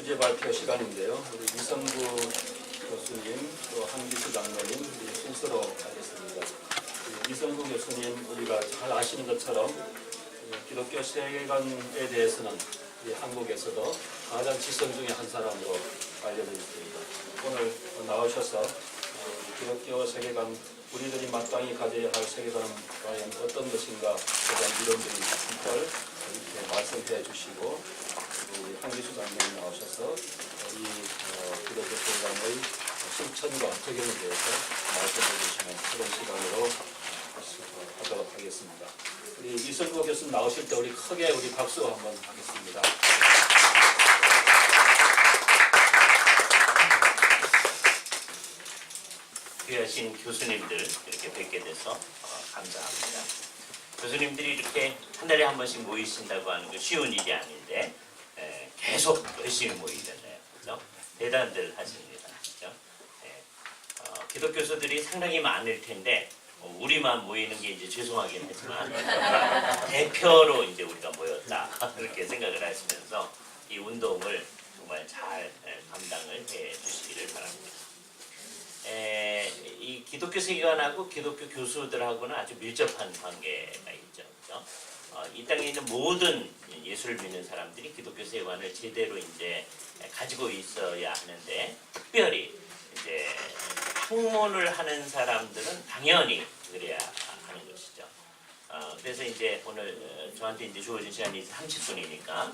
주제 발표 시간인데요. 우리 이성구 교수님 또 한기수 장로님 순서로 하겠습니다. 이성구 교수님 우리가 잘 아시는 것처럼 기독교 세계관에 대해서는 한국에서도 가장 지성 중에 한 사람으로 알려져 있습니다. 오늘 나오셔서 기독교 세계관 우리들이 마땅히 가져야 할 세계관은 과연 어떤 것인가 그런 이론적인 걸 이렇게 말씀해 주시고 우리 한기수 장로님 나오셔서 이 기독교 세계관의 실천과 적용에 대해서 말씀해 주시는 그런 시간으로 하도록 하겠습니다. 우리 이성구 교수님 나오실 때 우리 크게 우리 박수 한번 하겠습니다. 귀하신 교수님들 이렇게 뵙게 돼서 감사합니다. 교수님들이 이렇게 한 달에 한 번씩 모이신다고 하는 거 쉬운 일이 아닌데 계속 열심히 모이잖아요. 그죠? 대단들 하십니다. 그죠? 기독교수들이 상당히 많을 텐데 우리만 모이는 게 이제 죄송하긴 하지만 대표로 이제 우리가 모였다 그렇게 생각을 하시면서 이 운동을 정말 잘 감당을 해 주시기를 바랍니다. 이 기독교 세계관하고 기독교 교수들하고는 아주 밀접한 관계가 있죠. 그렇죠? 이 땅에 있는 모든 예수를 믿는 사람들이 기독교 세계관을 제대로 이제 가지고 있어야 하는데 특별히 이제 학문을 하는 사람들은 당연히 그래야 하는 것이죠. 그래서 이제 오늘 저한테 이제 주어진 시간이 30분이니까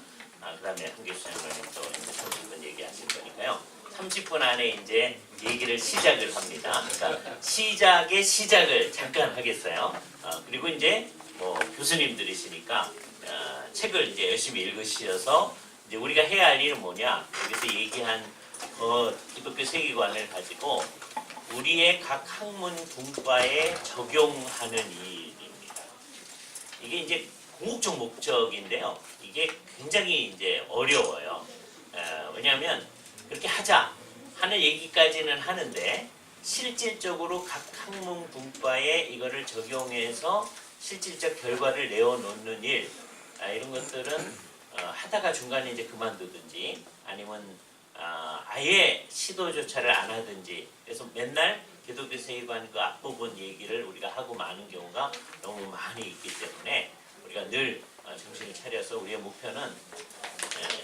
그다음에 한기수 장로님도 이제 30분 얘기하실 거니까요. 30분 안에 이제 얘기를 시작을 합니다. 그러니까 시작의 시작을 잠깐 하겠어요. 그리고 이제 뭐 교수님들이시니까 책을 이제 열심히 읽으셔서 이제 우리가 해야 할 일은 뭐냐? 여기서 얘기한 기독교 세계관을 가지고 우리의 각 학문 분과에 적용하는 일입니다. 이게 이제 궁극적 목적인데요. 이게 굉장히 이제 어려워요. 왜냐하면 그렇게 하자 하는 얘기까지는 하는데 실질적으로 각 학문 분과에 이거를 적용해서 실질적 결과를 내어놓는 일 이런 것들은 하다가 중간에 이제 그만두든지 아니면 아예 시도조차를 안 하든지 그래서 맨날 기독교 세계관 그 앞부분 얘기를 우리가 하고 마는 경우가 너무 많이 있기 때문에 우리가 늘 정신을 차려서 우리의 목표는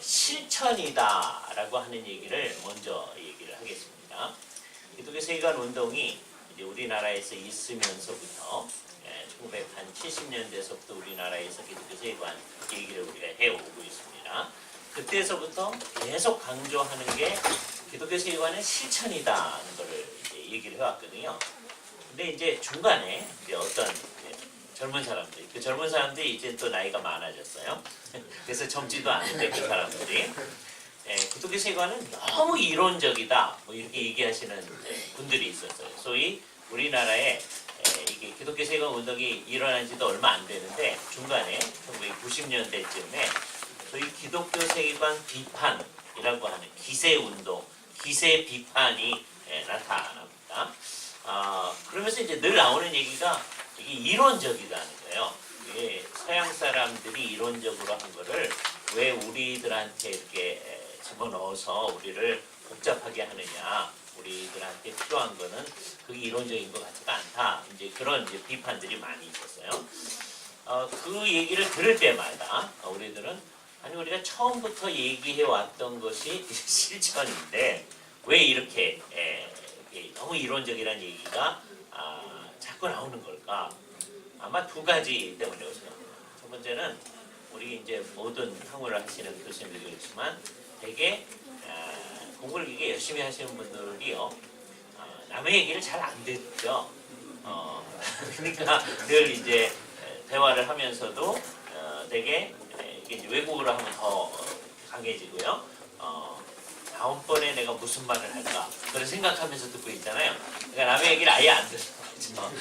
실천이다라고 하는 얘기를 먼저 얘기를 하겠습니다. 기독교 세계관 운동이 이제 우리나라에서 있으면서부터 1970년대에서부터 우리나라에서 기독교 세계관 얘기를 우리가 해오고 있습니다. 그때서부터 계속 강조하는 게 기독교 세계관은 실천이다는 것을 얘기를 해왔거든요. 근데 이제 중간에 이제 어떤 젊은 사람들, 그 젊은 사람들이 이제 또 나이가 많아졌어요. 그래서 젊지도 않은데 그 사람들이 기독교 세계관은 너무 이론적이다 뭐 이렇게 얘기하시는 분들이 있었어요. 소위 우리나라에 이게 기독교 세계관 운동이 일어난 지도 얼마 안 되는데 중간에 1990년대쯤에 소위 기독교 세계관 비판이라고 하는 기세 운동, 기세 비판이 나타납니다. 그러면서 이제 늘 나오는 얘기가 이게 이론적이다는 거예요. 이게 서양 사람들이 이론적으로 한 거를 왜 우리들한테 이렇게 집어넣어서 우리를 복잡하게 하느냐. 우리들한테 필요한 거는 그게 이론적인 것 같지가 않다. 이제 그런 이제 비판들이 많이 있었어요. 그 얘기를 들을 때마다 우리들은 아니 우리가 처음부터 얘기해 왔던 것이 실천인데 왜 이렇게 너무 이론적이라는 얘기가 자꾸 나오는 걸까? 아마 두 가지 때문에 생각합니다. 첫 번째는 우리 이제 모든 학문을 하시는 교수님들도 그렇지만 되게 공부를 이게 열심히 하시는 분들이요 남의 얘기를 잘 안 듣죠. 그러니까 늘 이제 대화를 하면서도 되게 이게 외국어로 하면 더 강해지고요. 다음번에 내가 무슨 말을 할까 그런 생각하면서 듣고 있잖아요. 그러니까 남의 얘기를 아예 안 듣는 거죠.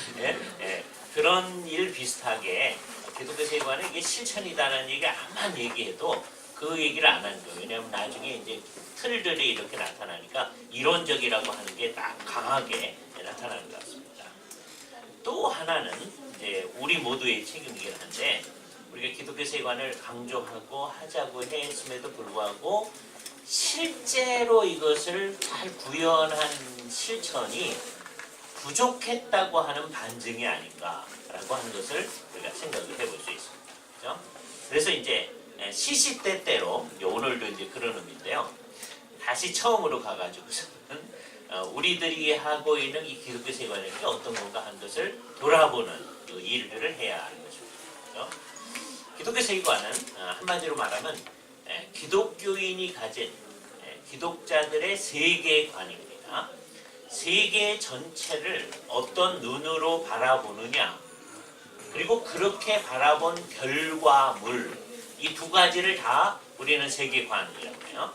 그런 일 비슷하게 기독교 세계관은 이게 실천이다라는 얘기를 암만 얘기해도 그 얘기를 안 하는 거예요. 왜냐하면 나중에 이제 틀들이 이렇게 나타나니까 이론적이라고 하는 게 딱 강하게 나타나는 것 같습니다. 또 하나는 이제 우리 모두의 책임이긴 한데 우리가 기독교 세계관을 강조하고 하자고 했음에도 불구하고 실제로 이것을 잘 구현한 실천이 부족했다고 하는 반증이 아닌가라고 하는 것을 우리가 생각을 해볼 수 있습니다. 그렇죠? 그래서 이제 시시때때로 오늘도 이제 그런 의미인데요. 다시 처음으로 가가지고서는 우리들이 하고 있는 이 기독교 세관이 어떤 건가 하는 것을 돌아보는 그 일들을 해야 하는 것입니다. 그렇죠? 기독교 세관은 한마디로 말하면 기독교인이 가진 기독자들의 세계관입니다. 세계 전체를 어떤 눈으로 바라보느냐, 그리고 그렇게 바라본 결과물, 이 두 가지를 다 우리는 세계관이라고 해요.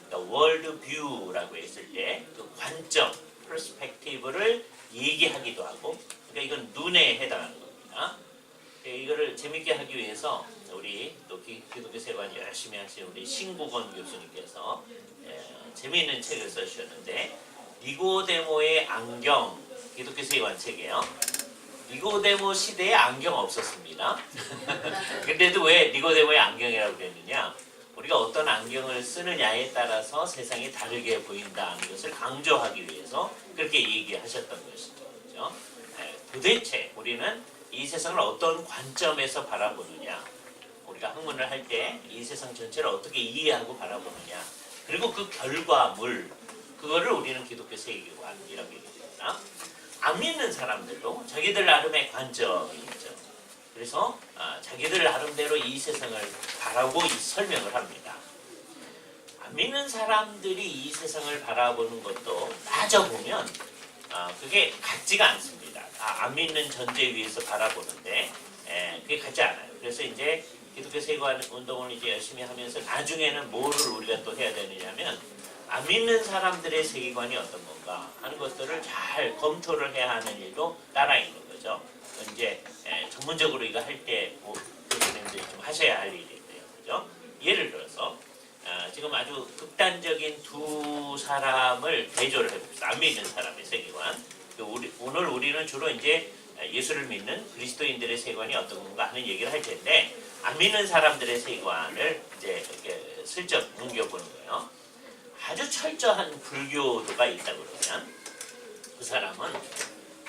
그러니까 월드 뷰라고 했을 때 그 관점, 퍼스펙티브를 얘기하기도 하고, 그러니까 이건 눈에 해당하는 겁니다. 이거를 재밌게 하기 위해서 우리 또 기독교 세관 열심히 하신 우리 신국원 교수님께서 재미있는 책을 써주셨는데, 니고데모의 안경, 기독교 세관 책이에요. 니고데모 시대에 안경 없었습니다. 근데도 왜 니고데모의 안경이라고 그랬느냐? 우리가 어떤 안경을 쓰느냐에 따라서 세상이 다르게 보인다는 것을 강조하기 위해서 그렇게 얘기하셨던 것이죠. 그렇죠? 도대체 우리는 이 세상을 어떤 관점에서 바라보느냐, 우리가 학문을 할 때 이 세상 전체를 어떻게 이해하고 바라보느냐, 그리고 그 결과물, 그거를 우리는 기독교 세계관이라고 얘기합니다. 안 믿는 사람들도 자기들 나름의 관점이 있죠. 그래서 자기들 나름대로 이 세상을 바라고 설명을 합니다. 안 믿는 사람들이 이 세상을 바라보는 것도 따져보면 그게 같지가 않습니다. 안 믿는 전제 위에서 바라보는데 그게 같지 않아요. 그래서 이제 기독교 세관 운동을 이제 열심히 하면서 나중에는 뭐를 우리가 또 해야 되느냐면, 안 믿는 사람들의 세계관이 어떤 건가 하는 것들을 잘 검토를 해야 하는 일도 따라 있는 거죠. 이제 전문적으로 이거 할 때 교수님들이 좀 하셔야 할 일인데요. 그죠? 예를 들어서 지금 아주 극단적인 두 사람을 대조를 해봅시다. 안 믿는 사람의 세계관. 오늘 우리는 주로 이제 예수를 믿는 그리스도인들의 세계관이 어떤 건가 하는 얘기를 할 텐데, 안 믿는 사람들의 세계관을 이제 이렇게 슬쩍 넘겨보는 거예요. 아주 철저한 불교도가 있다 그러면 그 사람은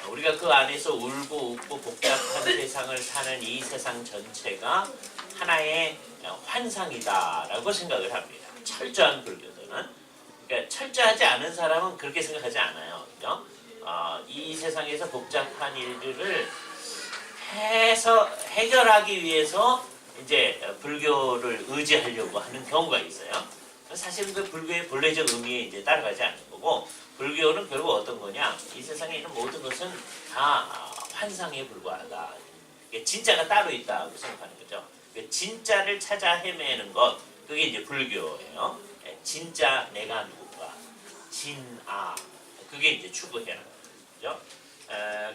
우리가 그 안에서 울고 웃고 복잡한 세상을 사는 이 세상 전체가 하나의 환상이다라고 생각을 합니다. 철저한 불교도는. 그러니까 철저하지 않은 사람은 그렇게 생각하지 않아요. 그죠? 이 세상에서 복잡한 일들을 해결하기 위해서 이제 불교를 의지하려고 하는 경우가 있어요. 사실은 그 불교의 본래적 의미에 이제 따라가지 않는 거고, 불교는 결국 어떤 거냐? 이 세상에 있는 모든 것은 다 환상에 불과하다. 진짜가 따로 있다고 생각하는 거죠. 진짜를 찾아 헤매는 것, 그게 이제 불교예요. 진짜 내가 누군가, 진아, 그게 이제 추구해라. 그죠?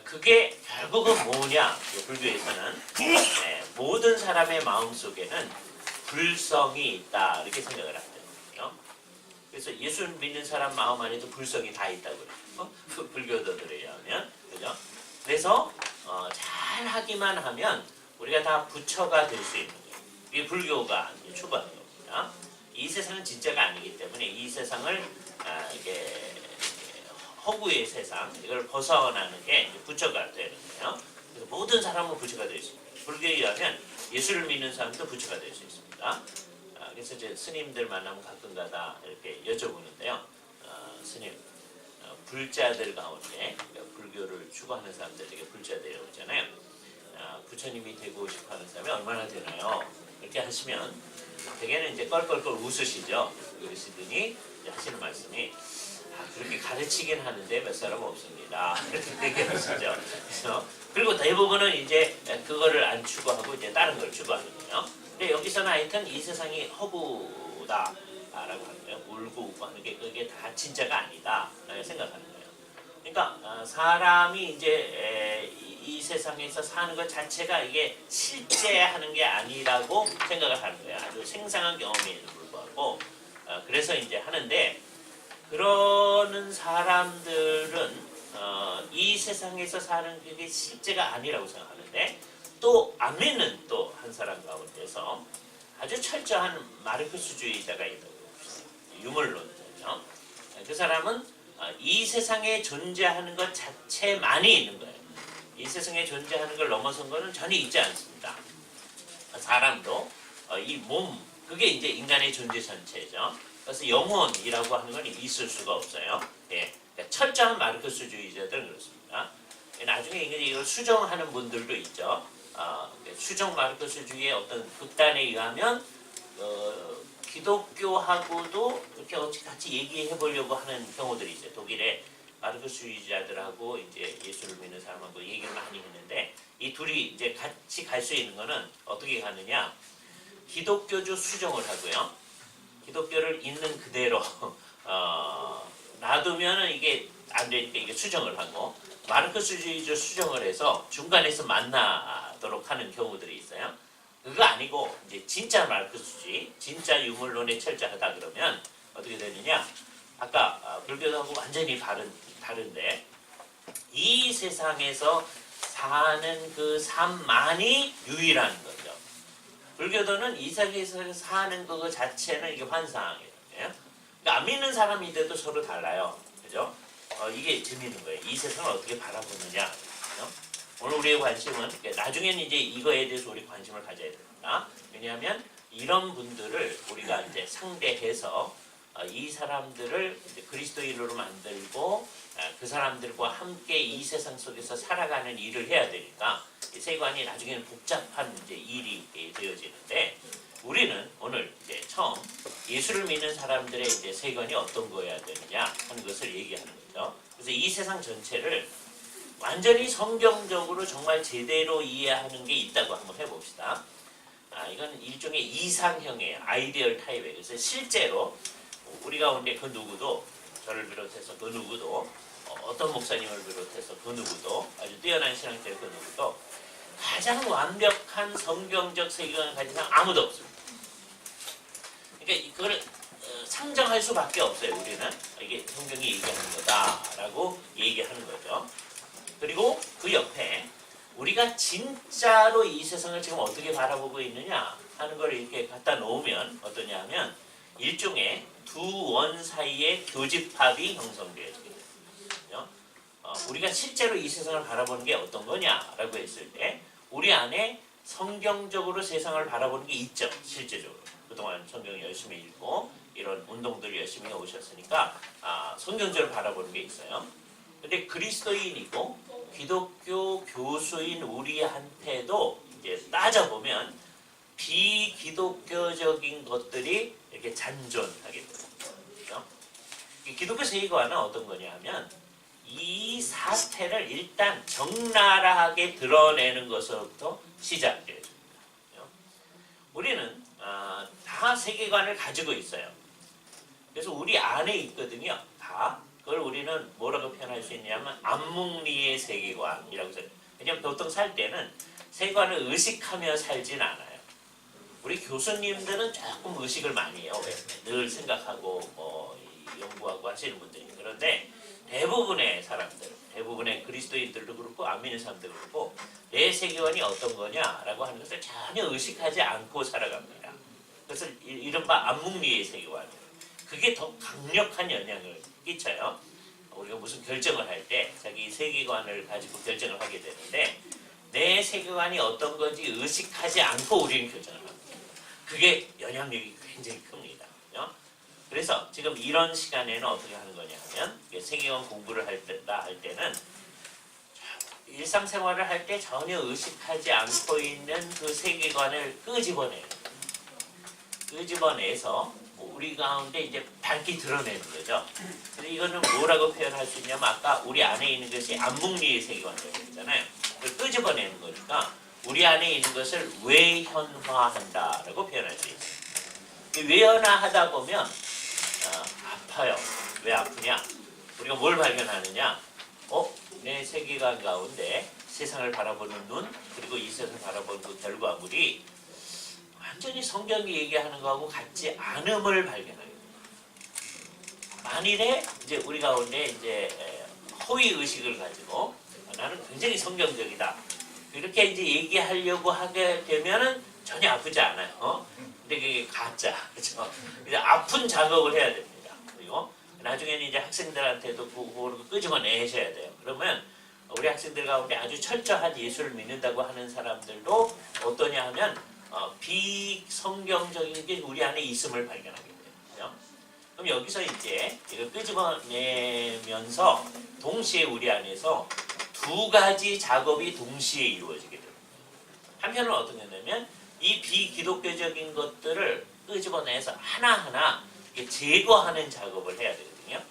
그게 결국은 뭐냐? 불교에서는 모든 사람의 마음 속에는 불성이 있다, 이렇게 생각을 합니다. 그래서 예수 믿는 사람 마음 안에도 불성이 다 있다고 그래요. 그 불교도들에 의하면. 그죠? 그래서 잘 하기만 하면 우리가 다 부처가 될 수 있는 거예요. 이게 불교가 추구하는 겁니다. 이 세상은 진짜가 아니기 때문에 이 세상을 이게 허구의 세상, 이걸 벗어나는 게 부처가 되는 거예요. 그래서 모든 사람은 부처가 될 수 있습니다. 불교에 의하면 예수를 믿는 사람도 부처가 될 수 있습니다. 그래서 이제 스님들 만나면 가끔가다 이렇게 여쭤보는데요. 스님, 불자들 가운데, 그러니까 불교를 추구하는 사람들에게 불자들이라고 하잖아요. 부처님이 되고 싶어하는 사람이 얼마나 되나요? 이렇게 하시면 대개는 이제 껄껄껄 웃으시죠. 그러시더니 하시는 말씀이, 그렇게 가르치긴 하는데 몇 사람 없습니다. 이렇게 얘기하시죠. 그래서 그리고 대부분은 이제 그거를 안 추구하고 이제 다른 걸 추구하는 거예요. 근데 여기서는 하여튼 이 세상이 허구다라고 하는 거예요. 울고 웃고 하는 게 그게 다 진짜가 아니다 라고 생각하는 거예요. 그러니까 사람이 이제 이 세상에서 사는 것 자체가 이게 실제 하는 게 아니라고 생각을 하는 거예요. 아주 생생한 경험에도 불구하고. 그래서 이제 하는데, 그러는 사람들은 이 세상에서 사는 게 실제가 아니라고 생각하는데, 또 안 믿는 또 한 사람 가운데서 아주 철저한 마르크스주의자가 있다고 봅시다. 유물론자죠. 그 사람은 이 세상에 존재하는 것 자체만이 있는 거예요. 이 세상에 존재하는 걸 넘어선 거는 전혀 있지 않습니다. 사람도 이 몸, 그게 이제 인간의 존재 전체죠. 그래서 영혼이라고 하는 건 있을 수가 없어요. 예. 그러니까 철저한 마르크스주의자들은 그렇습니다. 나중에 이걸 수정하는 분들도 있죠. 수정 마르크스주의의 어떤 극단에 의하면 기독교하고도 이렇게 같이 얘기해 보려고 하는 경우들이 있어요. 독일의 마르크스주의자들하고 이제 예수를 믿는 사람하고 얘기를 많이 했는데 이 둘이 이제 같이 갈 수 있는 거는 어떻게 가느냐? 기독교주 수정을 하고요. 기독교를 있는 그대로 놔두면은 이게 안 되니까 이게 수정을 하고 마르크스주의주 수정을 해서 중간에서 만나도록 하는 경우들이 있어요. 그거 아니고 이제 진짜 마르크스주의, 진짜 유물론에 철저하다 그러면 어떻게 되느냐? 아까 불교하고 완전히 다른데 이 세상에서 사는 그 삶만이 유일한 거죠. 불교도는 이 세상에서 사는 거 자체는 이게 환상이에요. 그러니까 안 믿는 사람인데도 서로 달라요. 그죠? 이게 재밌는 거예요. 이 세상을 어떻게 바라보느냐. 그죠? 오늘 우리의 관심은 나중에는 이제 이거에 대해서 우리 관심을 가져야 됩니다. 왜냐하면 이런 분들을 우리가 이제 상대해서 이 사람들을 이제 그리스도인으로 만들고 그 사람들과 함께 이 세상 속에서 살아가는 일을 해야 되니까 이 세관이 나중에는 복잡한 이제 일이 되어지는데 우리는 오늘 이제 처음 예수를 믿는 사람들의 이제 세관이 어떤 거여야 되느냐 하는 것을 얘기하는 거죠. 그래서 이 세상 전체를 완전히 성경적으로 정말 제대로 이해하는 게 있다고 한번 해봅시다. 이건 일종의 이상형이에요. 아이디얼 타입이에요. 그래서 실제로 우리 가운데 그 누구도 저를 비롯해서 그 누구도 어떤 목사님을 비롯해서 그 누구도 아주 뛰어난 신앙자의 그 누구도 가장 완벽한 성경적 세계관을 가진 사람 아무도 없습니다. 그러니까 그걸 상정할 수밖에 없어요. 우리는 이게 성경이 얘기하는 거다라고 얘기하는 거죠. 그리고 그 옆에 우리가 진짜로 이 세상을 지금 어떻게 바라보고 있느냐 하는 걸 이렇게 갖다 놓으면 어떠냐 하면 일종의 두 원 사이의 교집합이 형성되어지게 됩니다. 우리가 실제로 이 세상을 바라보는 게 어떤 거냐라고 했을 때 우리 안에 성경적으로 세상을 바라보는 게 있죠. 실제적으로. 그동안 성경 열심히 읽고 이런 운동들 열심히 해오셨으니까 성경적으로 바라보는 게 있어요. 근데 그리스도인이고 기독교 교수인 우리한테도 이제 따져보면 비기독교적인 것들이 이렇게 잔존하게 됩니다. 그렇죠? 기독교 세계관은 어떤 거냐 하면 이 사태를 일단 적나라하게 드러내는 것으로부터 시작돼요. 우리는 다 세계관을 가지고 있어요. 그래서 우리 안에 있거든요. 다. 그걸 우리는 뭐라고 표현할 수 있냐면 암묵리의 세계관이라고 해요. 왜냐하면 보통 살 때는 세계관을 의식하며 살진 않아요. 우리 교수님들은 조금 의식을 많이 해요. 늘 생각하고 연구하고 하시는 분들이. 그런데 대부분의 사람들, 대부분의 그리스도인들도 그렇고 안 믿는 사람들도 그렇고 내 세계관이 어떤 거냐라고 하는 것을 전혀 의식하지 않고 살아갑니다. 그래서 이른바 암묵리의 세계관이에요. 그게 더 강력한 영향을 끼쳐요. 우리가 무슨 결정을 할 때 자기 세계관을 가지고 결정을 하게 되는데 내 세계관이 어떤 건지 의식하지 않고 우리는 결정을 합니다. 그게 영향력이 굉장히 큽니다. 그래서 지금 이런 시간에는 어떻게 하는 거냐 하면 세계관 공부를 할 때는 일상생활을 할 때 전혀 의식하지 않고 있는 그 세계관을 끄집어내서 우리 가운데 이제 밝히 드러내는 거죠. 근데 이거는 뭐라고 표현할 수 있냐면 아까 우리 안에 있는 것이 암묵리의 세계관이라고 했잖아요. 그걸 끄집어내는 거니까 우리 안에 있는 것을 외현화한다라고 표현할 수 있어요. 외현화하다 보면 아파요. 왜 아프냐? 우리가 뭘 발견하느냐? 내 세계관 가운데 세상을 바라보는 눈 그리고 이 세상을 바라보는 그 결과물이 완전히 성경이 얘기하는 거하고 같지 않음을 발견하게 됩니다. 만일에 이제 우리 가운데 이제 허위 의식을 가지고 나는 굉장히 성경적이다 이렇게 이제 얘기하려고 하게 되면은 전혀 아프지 않아요. 근데 그게 가짜, 그렇죠? 이제 아픈 작업을 해야 됩니다. 그리고 나중에는 이제 학생들한테도 그거를 끄집어내셔야 돼요. 그러면 우리 학생들 가운데 아주 철저한 예수를 믿는다고 하는 사람들도 어떠냐 하면 비성경적인 게 우리 안에 있음을 발견하게 돼요. 그죠? 그럼 여기서 이제 이걸 끄집어내면서 동시에 우리 안에서 두 가지 작업이 동시에 이루어지게 됩니다. 한편은 어떤 거냐면 이 비기독교적인 것들을 끄집어내서 하나하나 제거하는 작업을 해야 되거든요.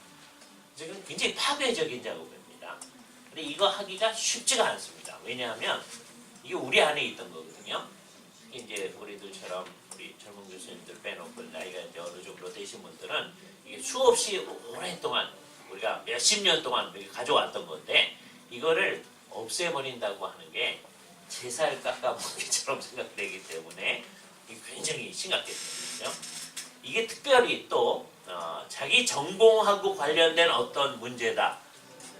지금 굉장히 파괴적인 작업입니다. 근데 이거 하기가 쉽지가 않습니다. 왜냐하면 이게 우리 안에 있던 거거든요. 이제 우리들처럼 우리 젊은 교수님들 빼놓고 나이가 이제 어느 정도 되신 분들은 이게 수없이 오랫동안 우리가 몇십 년 동안 가져왔던 건데 이거를 없애버린다고 하는 게 제살 깎아먹기처럼 생각되기 때문에 이게 굉장히 심각해지거든요. 이게 특별히 또 자기 전공하고 관련된 어떤 문제다.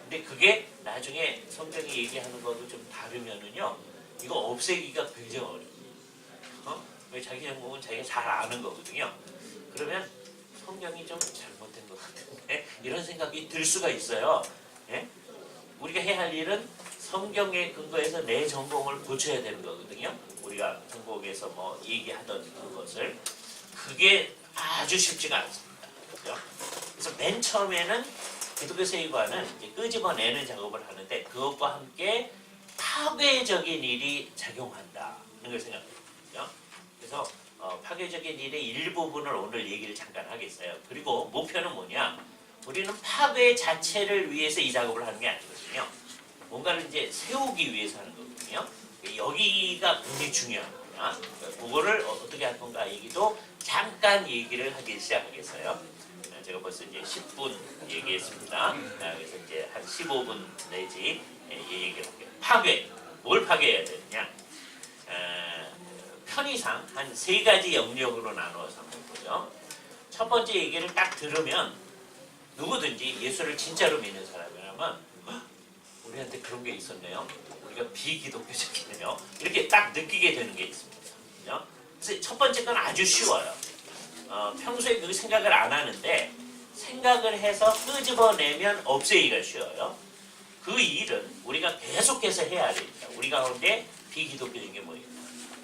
근데 그게 나중에 성경이 얘기하는 것도 좀 다르면은요, 이거 없애기가 굉장히 어려워요. 왜 자기 전공은 자기가 잘 아는 거거든요. 그러면 성경이 좀 잘못된 것 같은데 이런 생각이 들 수가 있어요. 예? 우리가 해야 할 일은 성경에 근거해서 내 전공을 고쳐야 되는 거거든요. 우리가 전공에서 뭐 얘기하던 그것을 그게 아주 쉽지가 않습니다. 그렇죠? 그래서 맨 처음에는 기독교 세계관은 이제 끄집어내는 작업을 하는데 그것과 함께 파괴적인 일이 작용한다 하는 걸 생각해요. 그래서 파괴적인 일의 일부분을 오늘 얘기를 잠깐 하겠어요. 그리고 목표는 뭐냐? 우리는 파괴 자체를 위해서 이 작업을 하는 게 아니거든요. 뭔가를 이제 세우기 위해서 하는 거거든요. 여기가 굉장히 중요합니다. 그거를 어떻게 할 건가 얘기도 잠깐 얘기를 하기 시작하겠어요. 제가 벌써 이제 10분 얘기했습니다. 그래서 이제 한 15분 내지 얘기를 할게요. 파괴. 뭘 파괴해야 되느냐? 편의상 한 세 가지 영역으로 나누어서 한번 보죠. 첫 번째 얘기를 딱 들으면 누구든지 예수를 진짜로 믿는 사람이라면 우리한테 그런 게 있었네요. 우리가 비기독교적이네요. 이렇게 딱 느끼게 되는 게 있습니다. 그래서 첫 번째 건 아주 쉬워요. 평소에 그 생각을 안 하는데 생각을 해서 끄집어내면 없애기가 쉬워요. 그 일은 우리가 계속해서 해야 됩니다. 우리 가운데 비기독교적인 게 뭐 있나?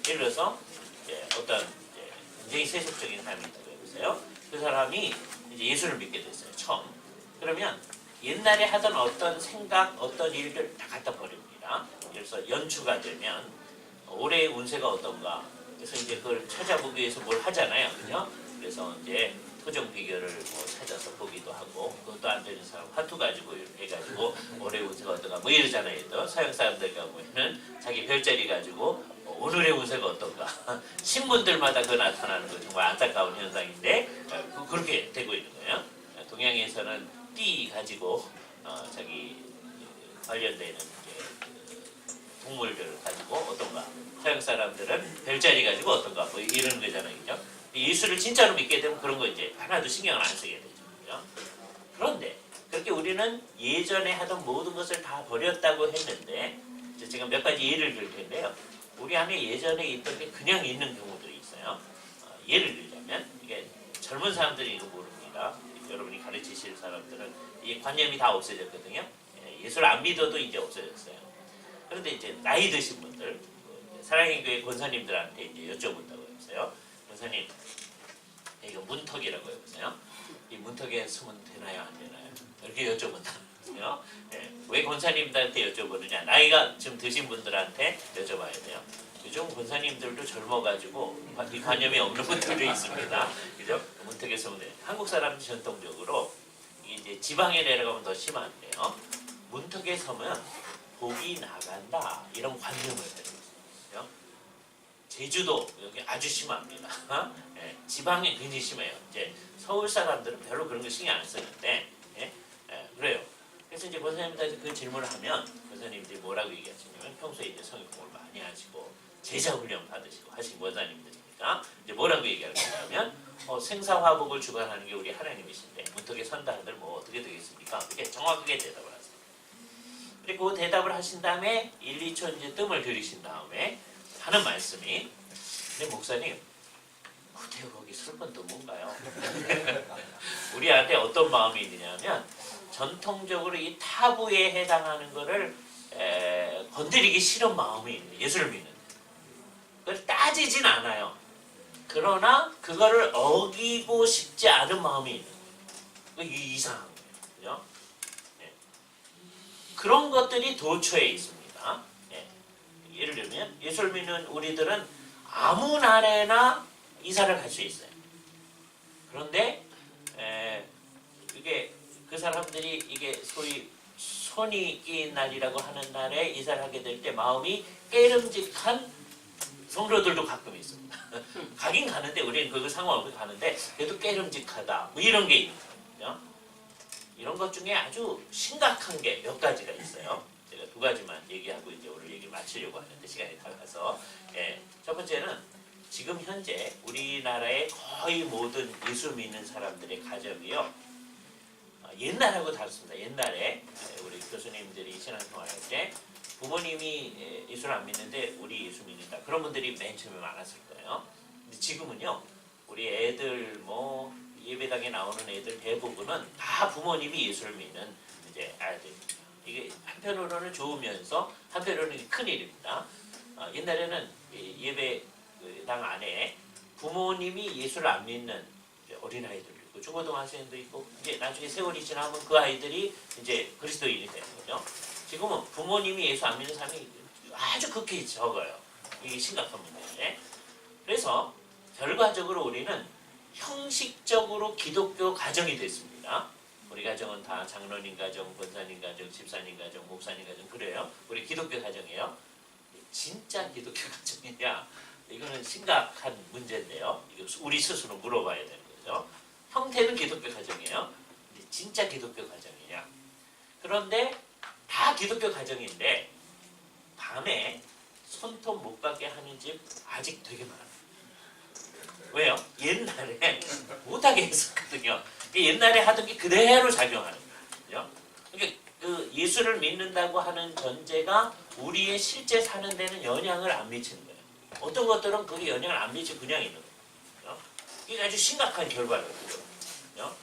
예를 들어서 이제 어떤 굉장히 세속적인 사람이 있다고 해보세요. 그 사람이 이제 예수를 믿게 됐어요. 처음. 그러면 옛날에 하던 어떤 생각, 어떤 일들 다 갖다 버립니다. 그래서 연초가 되면 올해의 운세가 어떤가. 그래서 이제 그걸 찾아보기 위해서 뭘 하잖아요. 그죠? 그래서 이제 토정 비결을 뭐 찾아서 보기도 하고 그것도 안 되는 사람 화투 가지고 이렇게 해가지고 올해 운세가 어떤가 뭐 이러잖아요. 또 서양 사람들 경우에는 자기 별자리 가지고 오늘의 운세가 어떤가 신문들마다 그 나타나는 거 정말 안타까운 현상인데 그렇게 되고 있는 거예요. 동양에서는 띠 가지고 자기 관련되는 동물들을 가지고 어떤가 서양 사람들은 별자리 가지고 어떤가 뭐 이런 거잖아요. 그죠? 예수를 진짜로 믿게 되면 그런 거 이제 하나도 신경을 안 쓰게 되죠. 그죠? 그런데 그렇게 우리는 예전에 하던 모든 것을 다 버렸다고 했는데 제가 몇 가지 예를 들 텐데요. 우리 안에 예전에 있던 게 그냥 있는 경우들이 있어요. 예를 들자면 이게 젊은 사람들이 이거 모릅니다. 여러분이 가르치실 사람들은 이 관념이 다 없어졌거든요. 예수를 안 믿어도 이제 없어졌어요. 그런데 이제 나이 드신 분들 사랑의 교회 권사님들한테 이제 여쭤본다고 해보세요. 권사님, 이거 문턱이라고 해보세요. 이 문턱에 쓰면 되나요, 안 되나요? 이렇게 여쭤본다고요. 왜 권사님들한테 여쭤보느냐? 나이가 좀 드신 분들한테 여쭤봐야 돼요. 요즘 권사님들도 젊어가지고 이 관념이 없는 분들도 있습니다. 그죠? 문턱에 쓰면 돼요. 한국 사람들 전통적으로 이제 지방에 내려가면 더 심한데요. 문턱에 서면 복이 나간다 이런 관념을 가지고 있어요. 제주도 여기 아주 심합니다. 지방에 굉장히 심해요. 이제 서울 사람들은 별로 그런 거 신경 안 쓰는데 그래요. 그래서 이제 권사님들한테 그 질문을 하면 권사님들이 뭐라고 얘기하시냐면 평소에 이제 성경 공부를 많이 하시고 제자 훈련 받으시고 하신 권사님들이니까 이제 뭐라고 얘기할 거냐면 생사화복을 주관하는 게 우리 하나님이신데 문턱에 선다 한들 뭐 어떻게 되겠습니까? 이렇게 정확하게 대답을 하세요. 그리고 그 대답을 하신 다음에 1, 2초 이제 뜸을 들이신 다음에 하는 말씀이 목사님, 어때요? 거기 슬픈 또 뭔가요? 우리한테 어떤 마음이 있느냐면 전통적으로 이 타부에 해당하는 거를 건드리기 싫은 마음이 있는 예수를 믿는데 그걸 따지진 않아요. 그러나 그거를 어기고 싶지 않은 마음이 있는 거예요. 이게 이상한 거예요. 그죠? 네. 그런 것들이 도처에 있습니다. 네. 예를 들면 예수를 믿는 우리들은 아무 날에나 이사를 갈 수 있어요. 그런데 이게 그 사람들이 이게 소위 손이 낀 날이라고 하는 날에 이사를 하게 될 때 마음이 깨름직한 성도들도 가끔 있습니다. 가긴 가는데 우리는 그거 상관없이 가는데 그래도 깨름직하다 뭐 이런 게 있는 거예요. 이런 것 중에 아주 심각한 게 몇 가지가 있어요. 제가 두 가지만 얘기하고 이제 오늘 얘기 마치려고 하는데 시간이 다 가서 첫 번째는 지금 현재 우리나라의 거의 모든 예수 믿는 사람들의 가정이요. 옛날하고 다릅니다. 옛날에 우리 교수님들이 신앙생활할 때 부모님이 예수를 안 믿는데 우리 예수 믿는다. 그런 분들이 맨 처음에 많았을 거예요. 근데 지금은요. 우리 애들 뭐 예배당에 나오는 애들 대부분은 다 부모님이 예수를 믿는 이제 아이들입니다. 이게 한편으로는 좋으면서 한편으로는 큰일입니다. 옛날에는 예배당 안에 부모님이 예수를 안 믿는 어린아이들도 있고 중고등학생도 있고 이제 나중에 세월이 지나면 그 아이들이 이제 그리스도인이 되는 거죠. 지금은 부모님이 예수 안 믿는 사람이 아주 극히 적어요. 이게 심각한 문제인데. 그래서 결과적으로 우리는 형식적으로 기독교 가정이 됐습니다. 우리 가정은 다 장로님 가정, 권사님 가정, 집사님 가정, 목사님 가정 그래요. 우리 기독교 가정이에요. 진짜 기독교 가정이냐? 이거는 심각한 문제인데요. 이거 우리 스스로 물어봐야 되는 거죠. 형태는 기독교 가정이에요. 근데 진짜 기독교 가정이냐? 그런데 다 기독교 가정인데 밤에 손톱 못 가게 하는 집 아직 되게 많아요. 왜요? 옛날에 못하게 했었거든요. 옛날에 하던 게 그대로 작용하는 거예요. 그러니까 그 예수를 믿는다고 하는 전제가 우리의 실제 사는 데는 영향을 안 미치는 거예요. 어떤 것들은 그게 영향을 안 미치고 그냥 있는 거예요. 이게 아주 심각한 결과거든요.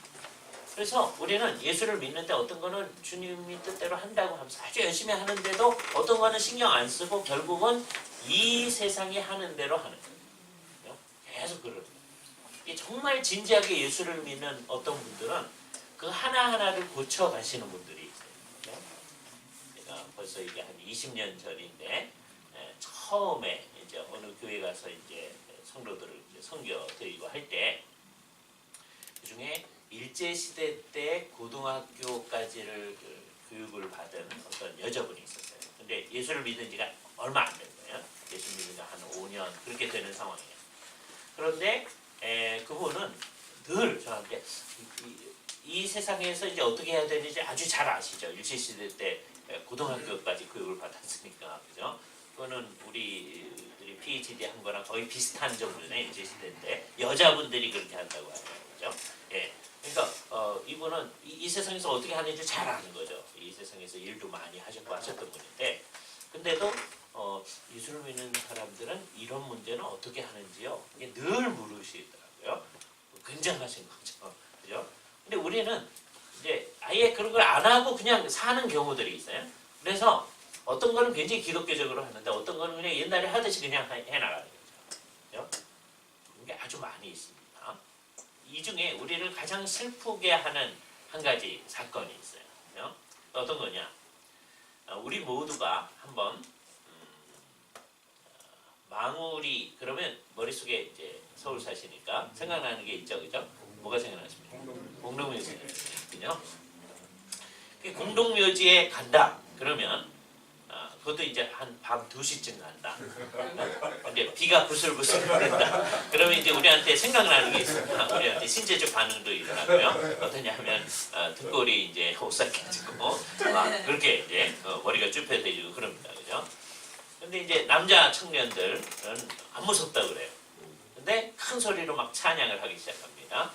그래서 우리는 예수를 믿는데 어떤 거는 주님이 뜻대로 한다고 하면서 아주 열심히 하는데도 어떤 거는 신경 안 쓰고 결국은 이 세상이 하는 대로 하는 거예요. 계속 그러는 거예요. 정말 진지하게 예수를 믿는 어떤 분들은 그 하나하나를 고쳐가시는 분들이 있어요. 제가 벌써 이게 한 20년 전인데 처음에 이제 어느 교회 가서 이제 성도들을 이제 섬겨 드리고 할 때 그중에 일제시대 때 고등학교까지를 교육을 받은 어떤 여자분이 있었어요. 근데 예수를 믿은 지가 얼마 안 된 거예요. 예수 믿은 지 한 5년 그렇게 되는 상황이에요. 그런데 그분은 늘 저한테 이 세상에서 이제 어떻게 해야 되는지 아주 잘 아시죠. 일제시대 때 고등학교까지 교육을 받았으니까. 그죠? 그거는 우리들이 PhD 한 거랑 거의 비슷한 정도네. 일제시대 때 여자분들이 그렇게 한다고 하죠. 그죠? 예. 그러니까 이분은 이 세상에서 어떻게 하는지 잘 아는 거죠. 이 세상에서 일도 많이 하셨고 하셨던 분인데 근데도 예수를 믿는 사람들은 이런 문제는 어떻게 하는지요. 이게 늘 물으시더라고요. 굉장하신 거죠. 그죠? 근데 우리는 이제 아예 그런 걸 안 하고 그냥 사는 경우들이 있어요. 그래서 어떤 거는 굉장히 기독교적으로 하는데 어떤 거는 그냥 옛날에 하듯이 그냥 해나가는 거죠. 그죠? 그런 게 아주 많이 있습니다. 이 중에 우리를 가장 슬프게 하는 한 가지 사건이 있어요. 그죠? 어떤 거냐? 우리 모두가 한번 망우리 그러면 머릿속에 이제 서울 사시니까 생각나는 게 있죠, 그죠? 뭐가 생각나십니까? 공동묘지 생각나시군요. 공동묘지에 간다. 그러면 그것도 이제 한 밤 2시쯤 간다. 근데 비가 부슬부슬 된다. 그러면 이제 우리한테 생각나는 게 있습니다. 우리한테 신체적 반응도 일어나고요. 어떠냐면 등골이 이제 오싹해지고 그렇게 이제 머리가 쭈뼛해지고 그럽니다, 그죠? 근데 이제 남자 청년들은 안 무섭다 그래요. 근데 큰 소리로 막 찬양을 하기 시작합니다.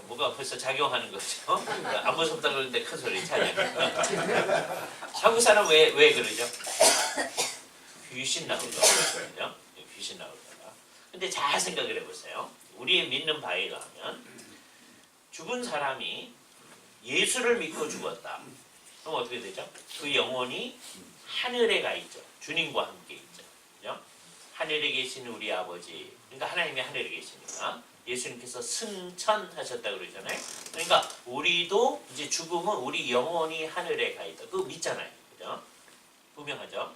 뭐가 벌써 작용하는 거죠. 안 무섭다 그러는데 큰 소리 찬양. 한국 사람 왜 그러죠? 귀신 나올까 봐. 귀신 나올까 봐. 근데 잘 생각을 해보세요. 우리 믿는 바에 의하면 죽은 사람이 예수를 믿고 죽었다. 그럼 어떻게 되죠? 그 영혼이 하늘에 가 있죠. 주님과 함께 있죠. 그죠? 하늘에 계신 우리 아버지, 그러니까 하나님이 하늘에 계시니까 예수님께서 승천하셨다 그러잖아요. 그러니까 우리도 이제 죽으면 우리 영혼이 하늘에 가 있다. 그거 믿잖아요. 그죠? 분명하죠?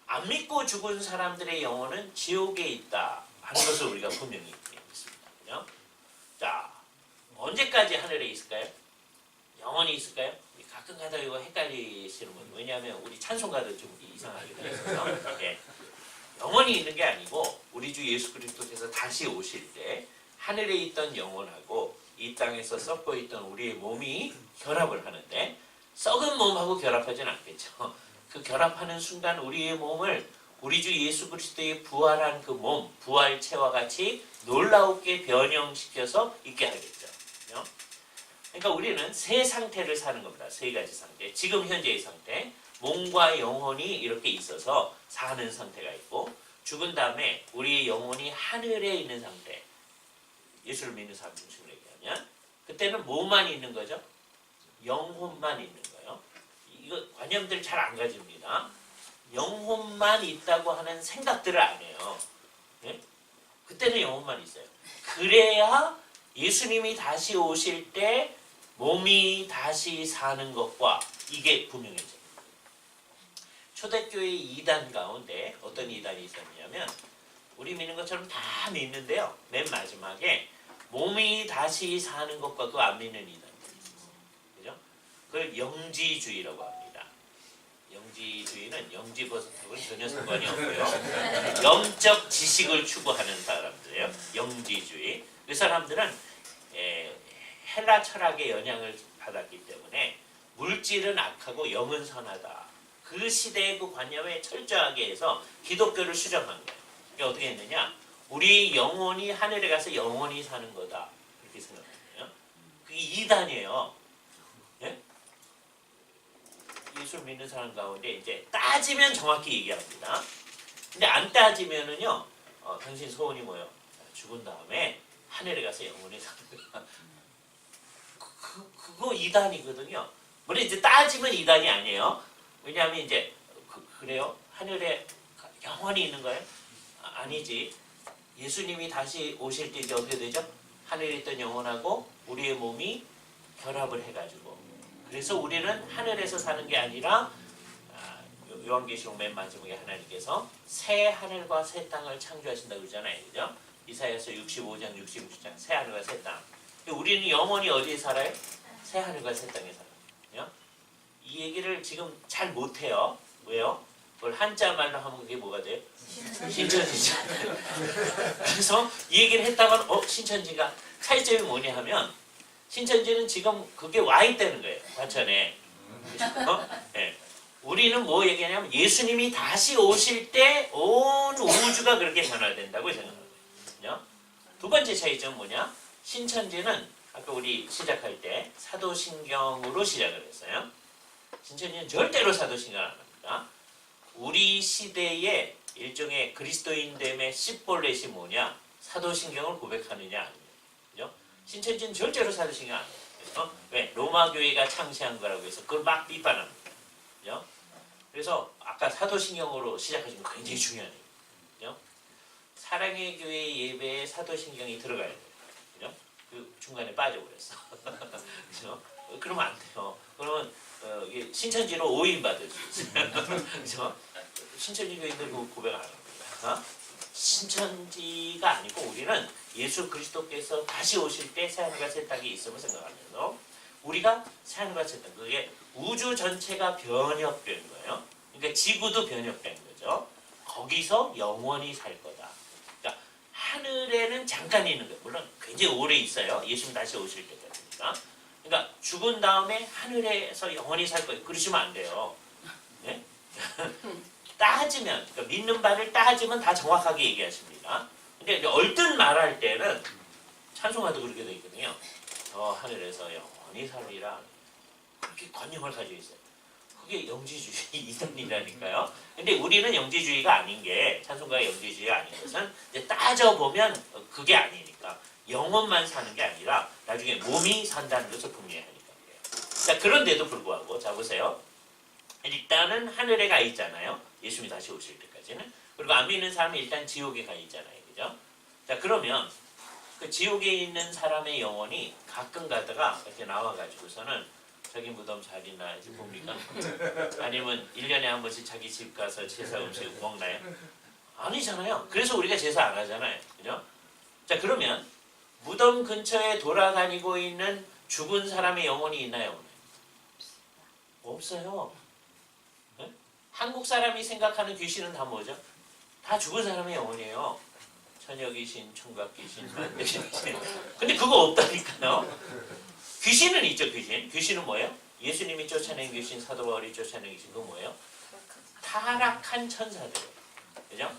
안 믿고 죽은 사람들의 영혼은 지옥에 있다 하는 것을 우리가 분명히 믿습니다. 그죠? 자, 언제까지 하늘에 있을까요? 영원히 있을까요? 가끔 가다 이거 헷갈리시는 분. 왜냐하면 우리 찬송가도 좀 이상하게 들려서 예. 영원히 있는 게 아니고 우리 주 예수 그리스도께서 다시 오실 때 하늘에 있던 영혼하고 이 땅에서 썩고 있던 우리의 몸이 결합을 하는데 썩은 몸하고 결합하진 않겠죠. 그 결합하는 순간 우리의 몸을 우리 주 예수 그리스도의 부활한 그 몸, 부활체와 같이 놀라우게 변형시켜서 있게 하겠죠. 그러니까 우리는 세 상태를 사는 겁니다. 세 가지 상태. 지금 현재의 상태, 몸과 영혼이 이렇게 있어서 사는 상태가 있고 죽은 다음에 우리의 영혼이 하늘에 있는 상태. 예수를 믿는 사람 중심으로 얘기하면 그때는 뭐만 있는 거죠? 영혼만 있는 거예요. 이거 관념들 잘 안 가집니다. 영혼만 있다고 하는 생각들을 안 해요. 네? 그때는 영혼만 있어요. 그래야 예수님이 다시 오실 때 몸이 다시 사는 것과 이게 분명해져요. 초대교회 2단 가운데 어떤 2단이 있었냐면 우리 믿는 것처럼 다 믿는데요. 맨 마지막에 몸이 다시 사는 것과 그 안 믿는 2단이 있었어요. 그죠? 그걸 영지주의라고 합니다. 영지주의는 영지버섯하고는 전혀 상관이 없고요. 영적 지식을 추구하는 사람들이에요. 영지주의. 그 사람들은 헬라 철학의 영향을 받았기 때문에 물질은 악하고 영은 선하다. 그 시대의 그 관념에 철저하게 해서 기독교를 수정한 거예요. 그러니까 어떻게 했느냐? 우리 영혼이 하늘에 가서 영원히 사는 거다. 이렇게 생각해요. 그게 2단이에요. 예? 예수를 믿는 사람 가운데 이제 따지면 정확히 얘기합니다. 근데 안 따지면은요, 당신 소원이 뭐예요? 죽은 다음에 하늘에 가서 영원히 사는 거야. 그거 2단이거든요. 물론 이제 따지면 2단이 아니에요. 왜냐하면 이제 그래요? 하늘에 영원히 있는 거예요? 아니지. 예수님이 다시 오실 때 이제 어떻게 되죠? 하늘에 있던 영혼하고 우리의 몸이 결합을 해가지고 그래서 우리는 하늘에서 사는 게 아니라 요한계시록 맨 마지막에 하나님께서 새 하늘과 새 땅을 창조하신다고 그러잖아요. 그죠? 이사야서 65장, 66장 새 하늘과 새 땅. 우리는 영원히 어디에 살아요? 새 하늘과 새 땅에 살아요. 이 얘기를 지금 잘 못해요. 왜요? 그걸 한자 말로 하면 그게 뭐가 돼요? 신천지죠. 그래서 이 얘기를 했다가 신천지가 차이점이 뭐냐 하면 신천지는 지금 그게 와 있다는 거예요. 과천에. 네. 우리는 뭐 얘기하냐면 예수님이 다시 오실 때 온 우주가 그렇게 변화된다고 생각합니다. 두 번째 차이점은 뭐냐? 신천지는 아까 우리 시작할 때 사도신경으로 시작을 했어요. 신천지는 절대로 사도신경 안 합니다. 우리 시대의 일종의 그리스도인됨의 씨볼렛이 뭐냐? 사도신경을 고백하느냐 아니냐. 그죠? 신천지는 절대로 사도신경 안 해요. 왜? 로마 교회가 창시한 거라고 해서 그걸 막 비판합니다. 그죠? 그래서 아까 사도신경으로 시작하신 거 굉장히 중요한 얘기예요. 그죠? 사랑의 교회 예배에 사도신경이 들어가야 돼요. 그죠? 그 중간에 빠져버렸어. 그죠? 그러면 안 돼요. 그러면 이게 신천지로 오인받을 수 있어요. 그죠? 신천지 교인들 고백 안 합니다. 신천지가 아니고 우리는 예수 그리스도께서 다시 오실 때 새하늘과 새 땅이 있음을 생각하면서 우리가 새하늘과 새 땅, 그게 우주 전체가 변혁된 거예요. 그러니까 지구도 변혁된 거죠. 거기서 영원히 살 거다. 그러니까 하늘에는 잠깐 있는 거예요. 물론 굉장히 오래 있어요. 예수님 다시 오실 때까지니까. 그러니까 죽은 다음에 하늘에서 영원히 살 거예요. 그러시면 안 돼요. 네? 따지면, 그러니까 믿는 바를 따지면 다 정확하게 얘기하십니다. 근데 이제 얼뜻 말할 때는 찬송가도 그렇게 되어 있거든요. 저 하늘에서 영원히 살리라. 그렇게 관념을 가지고 있어요. 그게 영지주의 이론이라니까요. 근데 우리는 영지주의가 아닌 게, 찬송가가 영지주의가 아닌 것은 이제 따져보면 그게 아니니까 영혼만 사는 게 아니라 나중에 몸이 산다는 것을 분명히 하니까 그래요. 자, 그런데도 불구하고 자 보세요. 일단은 하늘에 가 있잖아요. 예수님이 다시 오실 때까지는. 그리고 안 믿는 사람은 일단 지옥에 가 있잖아요. 그죠? 자, 그러면 그 지옥에 있는 사람의 영혼이 가끔 가다가 이렇게 나와가지고서는 자기 무덤 잘 있나 이제 봅니까? 아니면 1년에 한 번씩 자기 집 가서 제사 음식 먹나요? 아니잖아요. 그래서 우리가 제사 안 하잖아요. 그죠? 자, 그러면 무덤 근처에 돌아다니고 있는 죽은 사람의 영혼이 있나요? 없어요. 네? 한국 사람이 생각하는 귀신은 다 뭐죠? 다 죽은 사람의 영혼이에요. 처녀 귀신, 총각 귀신, 만대 귀신. 근데 그거 없다니까요. 귀신은 있죠, 귀신. 귀신은 뭐예요? 예수님이 쫓아낸 귀신, 사도 바울이 쫓아낸 귀신, 그건 뭐예요? 타락한 천사들. 그죠?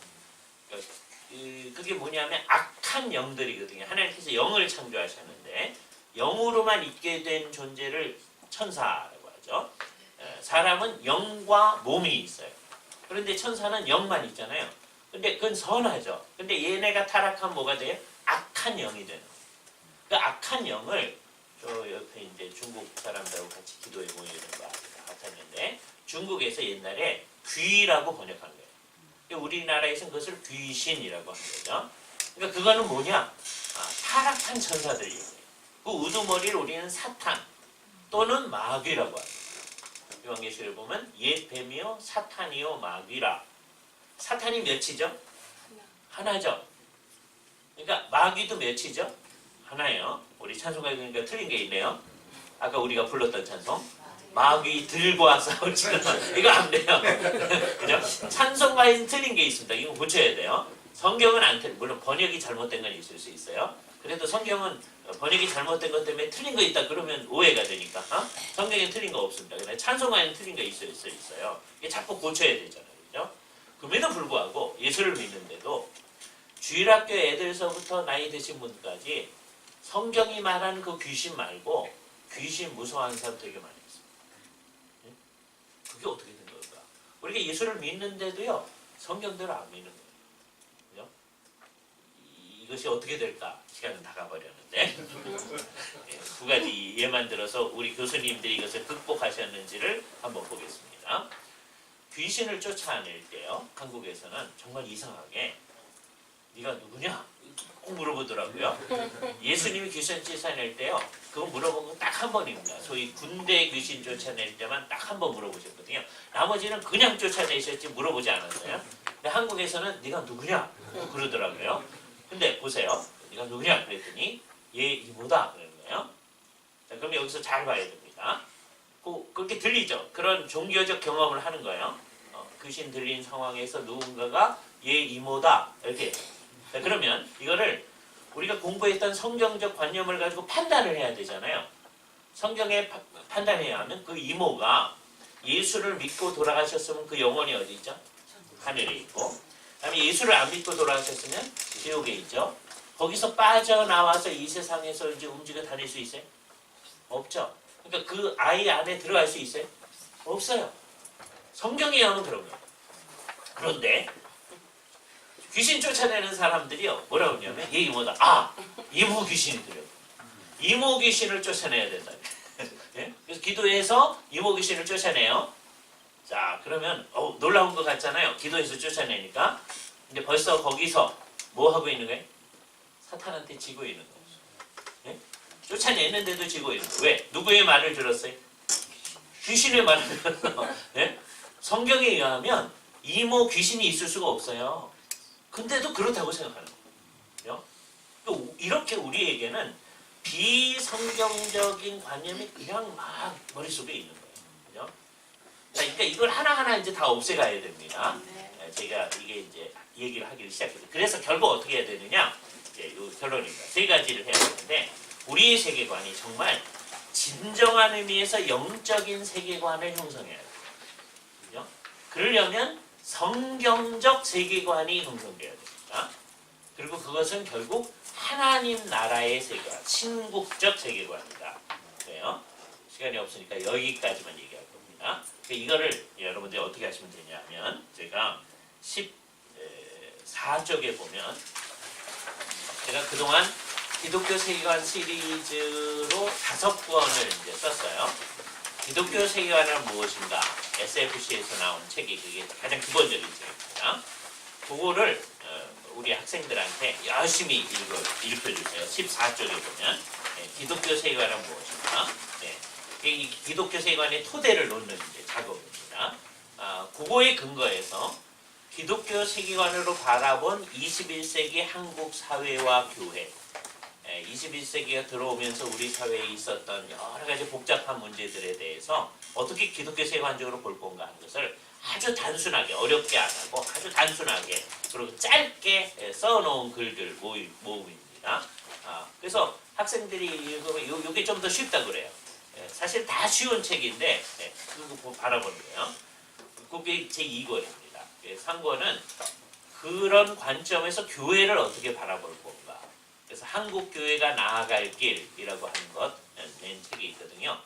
그게 뭐냐면 악한 영들이거든요. 하나님께서 영을 창조하셨는데 영으로만 있게 된 존재를 천사라고 하죠. 사람은 영과 몸이 있어요. 그런데 천사는 영만 있잖아요. 근데 그건 선하죠. 근데 얘네가 타락한 뭐가 돼요? 악한 영이 되는 거예요. 그 악한 영을 저 옆에 이제 중국 사람들하고 같이 기도에 모이는 거 같았는데 중국에서 옛날에 귀라고 번역한 거예요. 우리나라에서는 그것을 귀신이라고 하는 거죠. 그러니까 그거는 뭐냐? 타락한 천사들이에요. 그 우두머리를 우리는 사탄 또는 마귀라고 합니다. 요한계시를 보면 옛 뱀이요 사탄이요 마귀라. 사탄이 몇이죠? 하나죠. 그러니까 마귀도 몇이죠? 하나예요. 우리 찬송가에 그러니까 틀린 게 있네요. 아까 우리가 불렀던 찬송. 마귀들과 싸우지는 이거 안 돼요. 그죠? 찬송가에는 틀린 게 있습니다. 이거 고쳐야 돼요. 성경은 안 틀린, 물론 번역이 잘못된 건 있을 수 있어요. 그래도 성경은 번역이 잘못된 것 때문에 틀린 거 있다 그러면 오해가 되니까 성경에 틀린 거 없습니다. 근데 찬송가에는 틀린 거 있어요. 이게 자꾸 고쳐야 되잖아요. 그죠? 그럼에도 불구하고 예수를 믿는데도 주일학교 애들서부터 나이 드신 분까지 성경이 말하는 그 귀신 말고 귀신 무서워하는 사람 되게 많이 있습니다. 네? 그게 어떻게 된 걸까? 우리가 예수를 믿는데도요 성경대로 안 믿는 거예요. 그죠? 이것이 어떻게 될까? 시간은 다 가버렸는데 두 가지 예만 들어서 우리 교수님들이 이것을 극복하셨는지를 한번 보겠습니다. 귀신을 쫓아낼 때요 한국에서는 정말 이상하게 네가 누구냐? 꼭 물어보더라고요. 예수님이 귀신 쫓아낼 때요 그거 물어본 건 딱 한 번입니다. 소위 군대 귀신 쫓아낼 때만 딱 한 번 물어보셨거든요. 나머지는 그냥 쫓아내셨지 물어보지 않았어요. 근데 한국에서는 네가 누구냐? 그러더라고요. 근데 보세요. 네가 누구냐? 그랬더니 얘 이모다 그러는 거예요. 자, 그럼 여기서 잘 봐야 됩니다. 그렇게 들리죠? 그런 종교적 경험을 하는 거예요. 귀신 들린 상황에서 누군가가 얘 이모다 이렇게. 자, 그러면 이거를 우리가 공부했던 성경적 관념을 가지고 판단을 해야 되잖아요. 성경에 판단해야 하면 그 이모가 예수를 믿고 돌아가셨으면 그 영혼이 어디 있죠? 하늘에 있고. 그다음에 예수를 안 믿고 돌아가셨으면 지옥에 있죠. 거기서 빠져나와서 이 세상에서 이제 움직여 다닐 수 있어요? 없죠. 그러니까 그 아이 안에 들어갈 수 있어요? 없어요. 성경에 의하면 그런 거예요. 그런데 귀신 쫓아내는 사람들이요 뭐라고 하냐면 얘 이모다. 이모 귀신이 들어요. 이모 귀신을 쫓아내야 된다. 네? 그래서 기도해서 이모 귀신을 쫓아내요. 자 그러면 놀라운 것 같잖아요. 기도해서 쫓아내니까. 근데 벌써 거기서 뭐 하고 있는 거예요? 사탄한테 지고 있는 거예요. 네? 쫓아내는데도 지고 있는 거예요. 왜? 누구의 말을 들었어요? 귀신의 말을 들었어요. 네? 성경에 의하면 이모 귀신이 있을 수가 없어요. 근데도 그렇다고 생각하는 거예요. 또 이렇게 우리에게는 비성경적인 관념이 그냥 막 머릿속에 있는 거예요. 그죠? 그러니까 이걸 하나하나 이제 다 없애가야 됩니다. 제가 이게 이제 얘기를 하기를 시작했어요. 그래서 결국 어떻게 해야 되느냐? 이제 요 결론입니다. 세 가지를 해야 되는데 우리의 세계관이 정말 진정한 의미에서 영적인 세계관을 형성해야 돼요. 그죠? 그러려면 성경적 세계관이 형성되어야 됩니다. 그리고 그것은 결국 하나님 나라의 세계관, 신국적 세계관이다. 그래요? 시간이 없으니까 여기까지만 얘기할 겁니다. 있습니다. 이거를 여러분들이 어떻게 하시면 되냐면 제가 14쪽에 보면 제가 그동안 기독교 세계관 시리즈로 5권을 이제 썼어요. 기독교 세계관은 무엇인가? SFC에서 나온 책이 그게 가장 기본적인 책입니다. 그거를 우리 학생들한테 열심히 읽혀주세요. 14쪽에 보면 기독교 세계관은 무엇인가? 이 기독교 세계관의 토대를 놓는 이제 작업입니다. 그거에 근거해서 기독교 세계관으로 바라본 21세기 한국 사회와 교회, 21세기가 들어오면서 우리 사회에 있었던 여러 가지 복잡한 문제들에 대해서 어떻게 기독교 세계관적으로 볼 건가 하는 것을 아주 단순하게, 어렵게 안 하고 아주 단순하게 그리고 짧게 써놓은 글들 모음입니다. 그래서 학생들이 읽으면 이게 좀 더 쉽다 그래요. 사실 다 쉬운 책인데 그거 바라보는 거예요. 그게 제 2권입니다. 3권은 그런 관점에서 교회를 어떻게 바라볼 건가. 그래서 한국 교회가 나아갈 길이라고 하는 것 낸 책이 있거든요.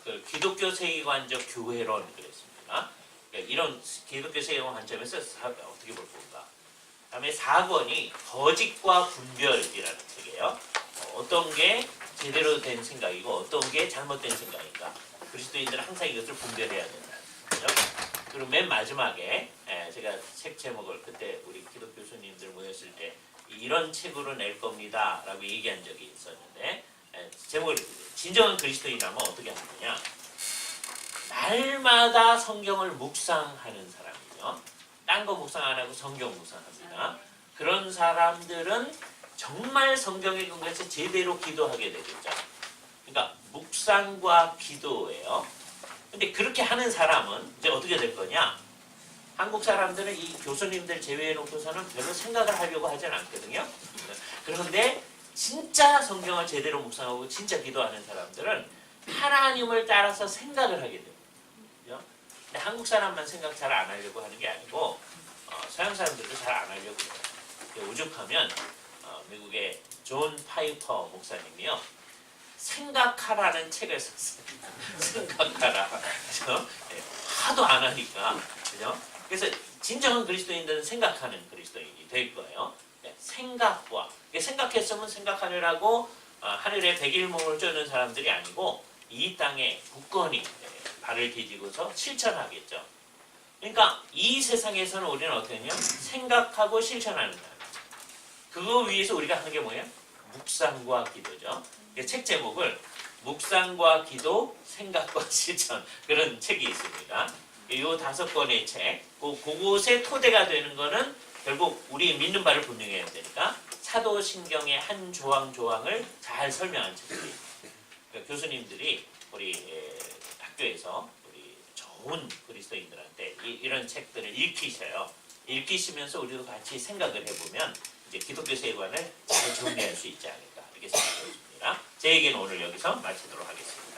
그 기독교 세계관적 교회론 그랬습니다. 이런 기독교 세계관 관점에서 어떻게 볼 건가. 그다음에 4권이 거짓과 분별이라는 책이에요. 어떤 게 제대로 된 생각이고 어떤 게 잘못된 생각인가. 그리스도인들은 항상 이것을 분별해야 된다는 거죠. 그리고 맨 마지막에 제가 책 제목을 그때 우리 기독 교수님들 모였을 때 이런 책으로 낼 겁니다 라고 얘기한 적이 있었는데 제목을 진정한 그리스도인이라면 어떻게 하는 거냐. 날마다 성경을 묵상하는 사람이죠. 딴 거 묵상 안 하고 성경 묵상합니다. 그런 사람들은 정말 성경에 근거해서 제대로 기도하게 되겠죠. 그러니까 묵상과 기도예요. 근데 그렇게 하는 사람은 이제 어떻게 될 거냐? 한국 사람들은 이 교수님들 제외해 놓고서는 별로 생각을 하려고 하진 않거든요. 그런데 진짜 성경을 제대로 묵상하고 진짜 기도하는 사람들은 하나님을 따라서 생각을 하게 됩니다. 근데 한국 사람만 생각 잘 안 하려고 하는 게 아니고 서양 사람들도 잘 안 하려고 해요. 오죽하면 미국의 존 파이퍼 목사님이요. 생각하라는 책을 썼어요. 생각하라. 그죠? 하도 안 하니까. 그죠? 그래서 진정한 그리스도인들은 생각하는 그리스도인이 될 거예요. 생각과 생각했으면 생각하느라고 하늘에 백일몽을 쫓는 사람들이 아니고 이 땅에 굳건히 발을 디디고서 실천하겠죠. 그러니까 이 세상에서는 우리는 어떻게 하냐? 생각하고 실천하는 사람. 그거 위해서 우리가 하는 게 뭐예요? 묵상과 기도죠. 책 제목을 묵상과 기도, 생각과 실천 그런 책이 있습니다. 이 5권의 책, 그곳의 토대가 되는 거는 결국 우리 믿는 바를 분명해야 되니까 사도신경의 한 조항을 잘 설명한 책들이 그러니까 교수님들이 우리 학교에서 우리 좋은 그리스도인들한테 이런 책들을 읽히셔요. 읽히시면서 우리도 같이 생각을 해보면 이제 기독교 세계관을 잘 정리할 수 있지 않을까 이렇게 생각을 했습니다. 제 얘기는 오늘 여기서 마치도록 하겠습니다.